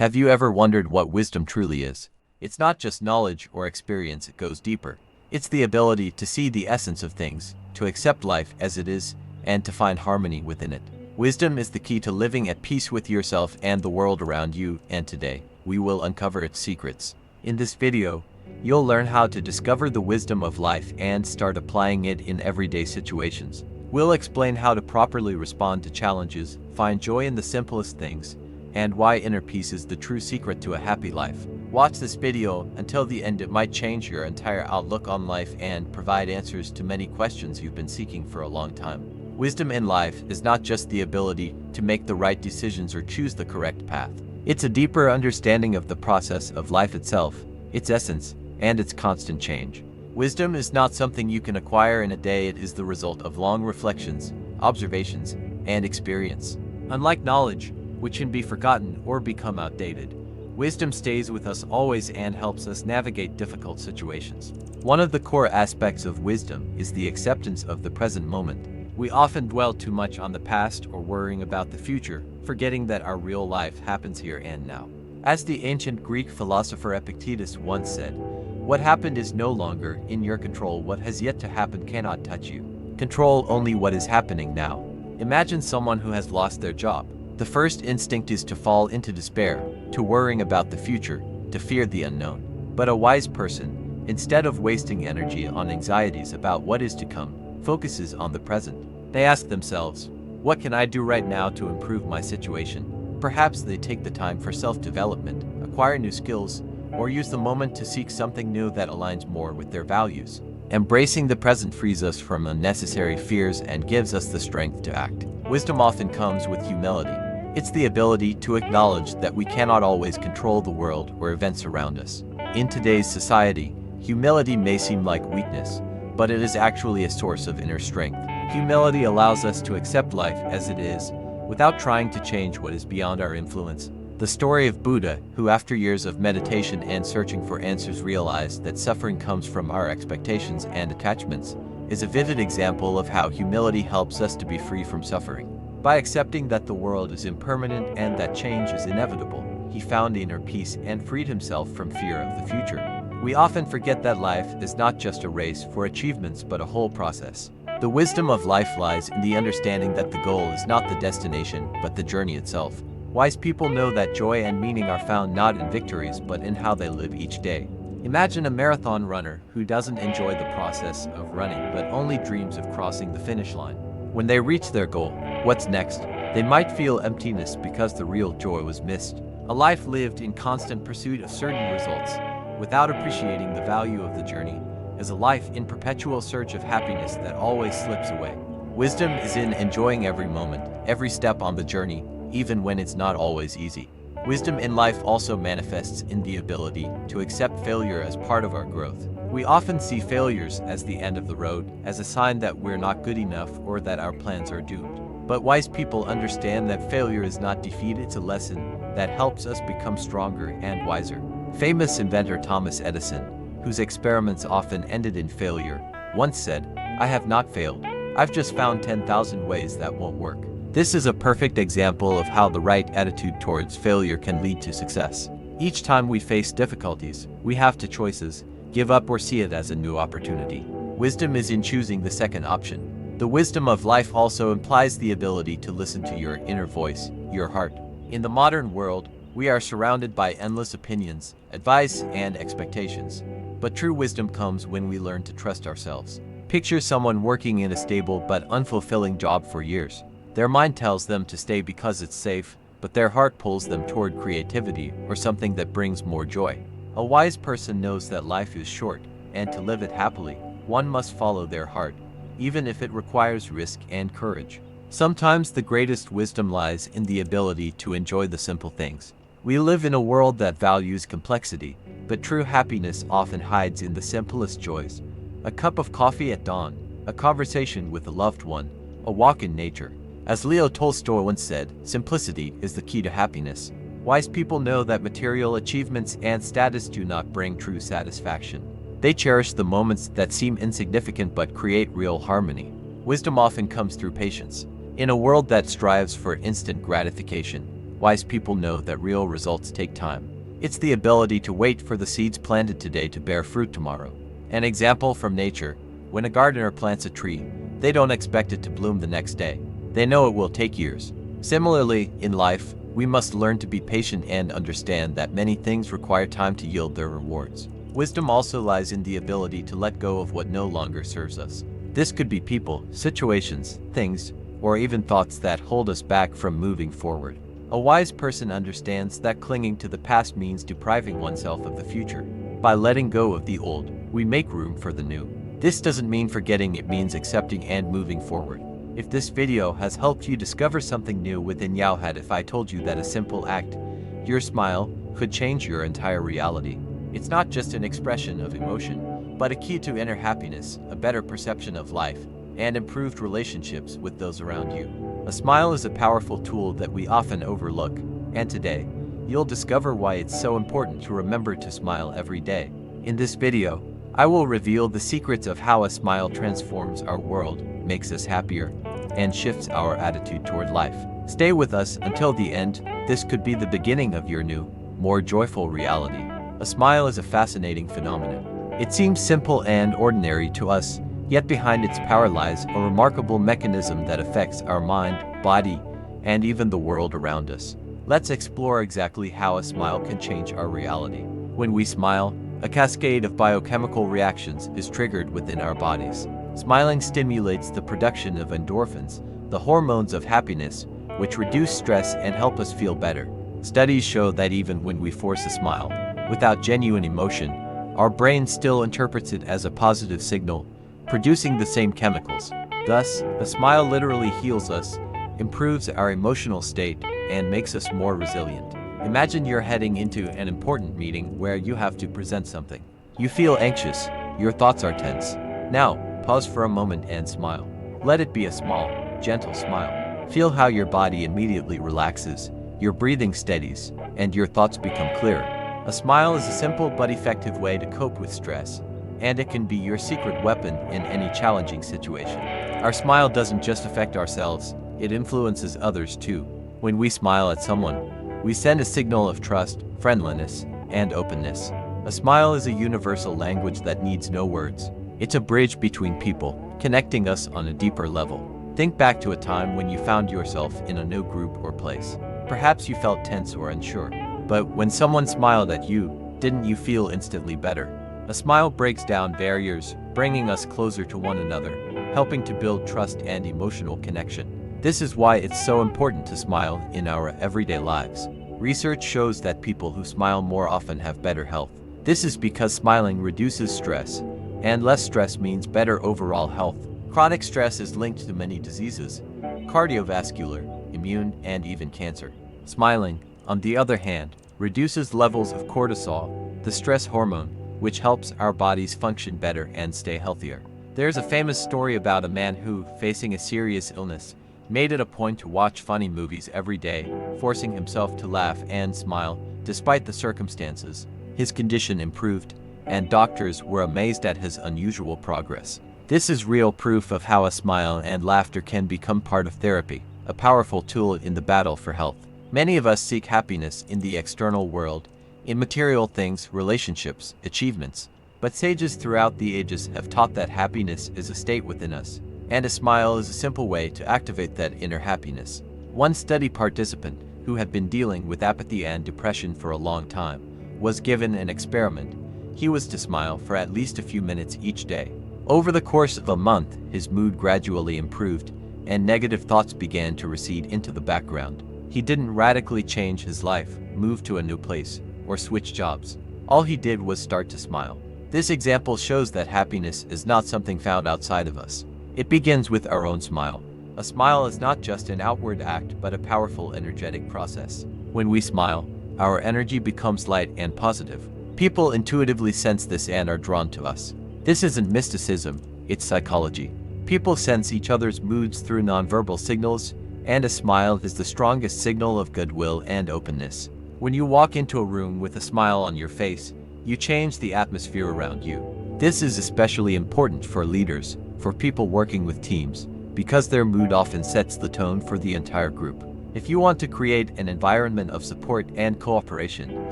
Have you ever wondered what wisdom truly is? It's not just knowledge or experience, it goes deeper. It's the ability to see the essence of things, to accept life as it is, and to find harmony within it. Wisdom is the key to living at peace with yourself and the world around you, and today, we will uncover its secrets. In this video, you'll learn how to discover the wisdom of life and start applying it in everyday situations. We'll explain how to properly respond to challenges, find joy in the simplest things, and why inner peace is the true secret to a happy life. Watch this video until the end. It might change your entire outlook on life and provide answers to many questions you've been seeking for a long time. Wisdom in life is not just the ability to make the right decisions or choose the correct path. It's a deeper understanding of the process of life itself, its essence, and its constant change. Wisdom is not something you can acquire in a day. It is the result of long reflections, observations, and experience. Unlike knowledge, which can be forgotten or become outdated, wisdom stays with us always and helps us navigate difficult situations. One of the core aspects of wisdom is the acceptance of the present moment. We often dwell too much on the past or worrying about the future, forgetting that our real life happens here and now. As the ancient Greek philosopher Epictetus once said, "What happened is no longer in your control. What has yet to happen cannot touch you. Control only what is happening now." Imagine someone who has lost their job. The first instinct is to fall into despair, to worrying about the future, to fear the unknown. But a wise person, instead of wasting energy on anxieties about what is to come, focuses on the present. They ask themselves, what can I do right now to improve my situation? Perhaps they take the time for self-development, acquire new skills, or use the moment to seek something new that aligns more with their values. Embracing the present frees us from unnecessary fears and gives us the strength to act. Wisdom often comes with humility. It's the ability to acknowledge that we cannot always control the world or events around us. In today's society, humility may seem like weakness, but it is actually a source of inner strength. Humility allows us to accept life as it is, without trying to change what is beyond our influence. The story of Buddha, who after years of meditation and searching for answers realized that suffering comes from our expectations and attachments, is a vivid example of how humility helps us to be free from suffering. By accepting that the world is impermanent and that change is inevitable, he found inner peace and freed himself from fear of the future. We often forget that life is not just a race for achievements but a whole process. The wisdom of life lies in the understanding that the goal is not the destination but the journey itself. Wise people know that joy and meaning are found not in victories but in how they live each day. Imagine a marathon runner who doesn't enjoy the process of running but only dreams of crossing the finish line. When they reach their goal, what's next? They might feel emptiness because the real joy was missed. A life lived in constant pursuit of certain results, without appreciating the value of the journey, is a life in perpetual search of happiness that always slips away. Wisdom is in enjoying every moment, every step on the journey, even when it's not always easy. Wisdom in life also manifests in the ability to accept failure as part of our growth. We often see failures as the end of the road, as a sign that we're not good enough or that our plans are doomed. But wise people understand that failure is not defeat, it's a lesson that helps us become stronger and wiser. Famous inventor Thomas Edison, whose experiments often ended in failure, once said, "I have not failed. I've just found 10,000 ways that won't work." This is a perfect example of how the right attitude towards failure can lead to success. Each time we face difficulties, we have two choices: give up or see it as a new opportunity. Wisdom is in choosing the second option. The wisdom of life also implies the ability to listen to your inner voice, your heart. In the modern world, we are surrounded by endless opinions, advice, and expectations. But true wisdom comes when we learn to trust ourselves. Picture someone working in a stable but unfulfilling job for years. Their mind tells them to stay because it's safe, but their heart pulls them toward creativity or something that brings more joy. A wise person knows that life is short, and to live it happily, one must follow their heart, even if it requires risk and courage. Sometimes the greatest wisdom lies in the ability to enjoy the simple things. We live in a world that values complexity, but true happiness often hides in the simplest joys. A cup of coffee at dawn, a conversation with a loved one, a walk in nature. As Leo Tolstoy once said, simplicity is the key to happiness. Wise people know that material achievements and status do not bring true satisfaction. They cherish the moments that seem insignificant but create real harmony. Wisdom often comes through patience. In a world that strives for instant gratification, wise people know that real results take time. It's the ability to wait for the seeds planted today to bear fruit tomorrow. An example from nature: when a gardener plants a tree, they don't expect it to bloom the next day. They know it will take years. Similarly, in life, we must learn to be patient and understand that many things require time to yield their rewards. Wisdom also lies in the ability to let go of what no longer serves us. This could be people, situations, things, or even thoughts that hold us back from moving forward. A wise person understands that clinging to the past means depriving oneself of the future. By letting go of the old, we make room for the new. This doesn't mean forgetting, it means accepting and moving forward. If this video has helped you discover something new within you, if I told you that a simple act, your smile, could change your entire reality. It's not just an expression of emotion, but a key to inner happiness, a better perception of life, and improved relationships with those around you. A smile is a powerful tool that we often overlook, and today, you'll discover why it's so important to remember to smile every day. In this video, I will reveal the secrets of how a smile transforms our world, makes us happier, and shifts our attitude toward life. Stay with us until the end. This could be the beginning of your new, more joyful reality. A smile is a fascinating phenomenon. It seems simple and ordinary to us, yet behind its power lies a remarkable mechanism that affects our mind, body, and even the world around us. Let's explore exactly how a smile can change our reality. When we smile, a cascade of biochemical reactions is triggered within our bodies. Smiling stimulates the production of endorphins, the hormones of happiness, which reduce stress and help us feel better. Studies show that even when we force a smile, without genuine emotion, our brain still interprets it as a positive signal, producing the same chemicals. Thus, a smile literally heals us, improves our emotional state, and makes us more resilient. Imagine you're heading into an important meeting where you have to present something. You feel anxious, your thoughts are tense. Now, pause for a moment and smile. Let it be a small, gentle smile. Feel how your body immediately relaxes, your breathing steadies, and your thoughts become clearer. A smile is a simple but effective way to cope with stress, and it can be your secret weapon in any challenging situation. Our smile doesn't just affect ourselves, it influences others too. When we smile at someone, we send a signal of trust, friendliness, and openness. A smile is a universal language that needs no words. It's a bridge between people, connecting us on a deeper level. Think back to a time when you found yourself in a new group or place. Perhaps you felt tense or unsure, but when someone smiled at you, didn't you feel instantly better? A smile breaks down barriers, bringing us closer to one another, helping to build trust and emotional connection. This is why it's so important to smile in our everyday lives. Research shows that people who smile more often have better health. This is because smiling reduces stress, and less stress means better overall health. Chronic stress is linked to many diseases, cardiovascular, immune, and even cancer. Smiling, on the other hand, reduces levels of cortisol, the stress hormone, which helps our bodies function better and stay healthier. There's a famous story about a man who, facing a serious illness, made it a point to watch funny movies every day, forcing himself to laugh and smile despite the circumstances. His condition improved, and doctors were amazed at his unusual progress. This is real proof of how a smile and laughter can become part of therapy, a powerful tool in the battle for health. Many of us seek happiness in the external world, in material things, relationships, achievements. But sages throughout the ages have taught that happiness is a state within us, and a smile is a simple way to activate that inner happiness. One study participant, who had been dealing with apathy and depression for a long time, was given an experiment. He was to smile for at least a few minutes each day. Over the course of a month, his mood gradually improved, and negative thoughts began to recede into the background. He didn't radically change his life, move to a new place, or switch jobs. All he did was start to smile. This example shows that happiness is not something found outside of us. It begins with our own smile. A smile is not just an outward act, but a powerful energetic process. When we smile, our energy becomes light and positive. People intuitively sense this and are drawn to us. This isn't mysticism, it's psychology. People sense each other's moods through nonverbal signals, and a smile is the strongest signal of goodwill and openness. When you walk into a room with a smile on your face, you change the atmosphere around you. This is especially important for leaders, for people working with teams, because their mood often sets the tone for the entire group. If you want to create an environment of support and cooperation,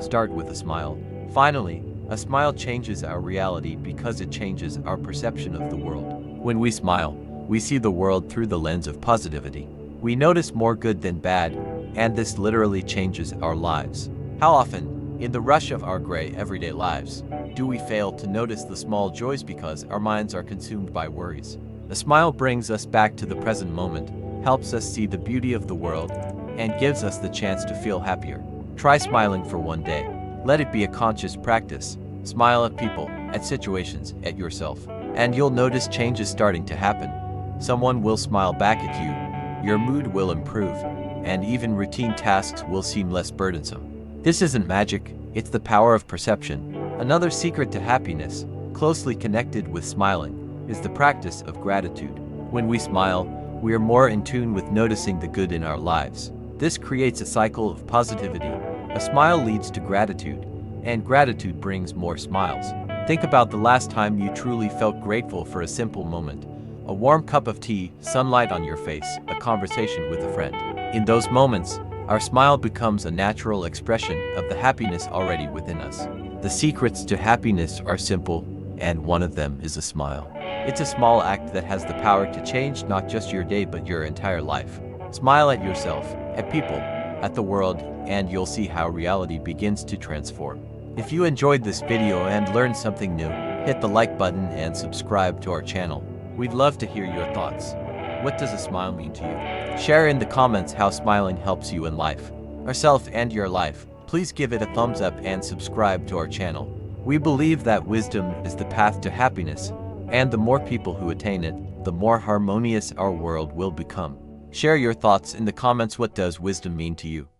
start with a smile. Finally, a smile changes our reality because it changes our perception of the world. When we smile, we see the world through the lens of positivity. We notice more good than bad, and this literally changes our lives. How often, in the rush of our gray everyday lives, do we fail to notice the small joys because our minds are consumed by worries? A smile brings us back to the present moment, helps us see the beauty of the world, and gives us the chance to feel happier. Try smiling for one day. Let it be a conscious practice. Smile at people, at situations, at yourself, and you'll notice changes starting to happen. Someone will smile back at you, your mood will improve, and even routine tasks will seem less burdensome. This isn't magic, it's the power of perception. Another secret to happiness, closely connected with smiling, is the practice of gratitude. When we smile, we are more in tune with noticing the good in our lives. This creates a cycle of positivity. A smile leads to gratitude, and gratitude brings more smiles. Think about the last time you truly felt grateful for a simple moment. A warm cup of tea, sunlight on your face, a conversation with a friend. In those moments, our smile becomes a natural expression of the happiness already within us. The secrets to happiness are simple, and one of them is a smile. It's a small act that has the power to change not just your day but your entire life. Smile at yourself, at people, at the world, and you'll see how reality begins to transform. If you enjoyed this video and learned something new, hit the like button and subscribe to our channel. We'd love to hear your thoughts. What does a smile mean to you? Share in the comments how smiling helps you in life, yourself and your life. Please give it a thumbs up and subscribe to our channel. We believe that wisdom is the path to happiness, and the more people who attain it, the more harmonious our world will become. Share your thoughts in the comments. What does wisdom mean to you?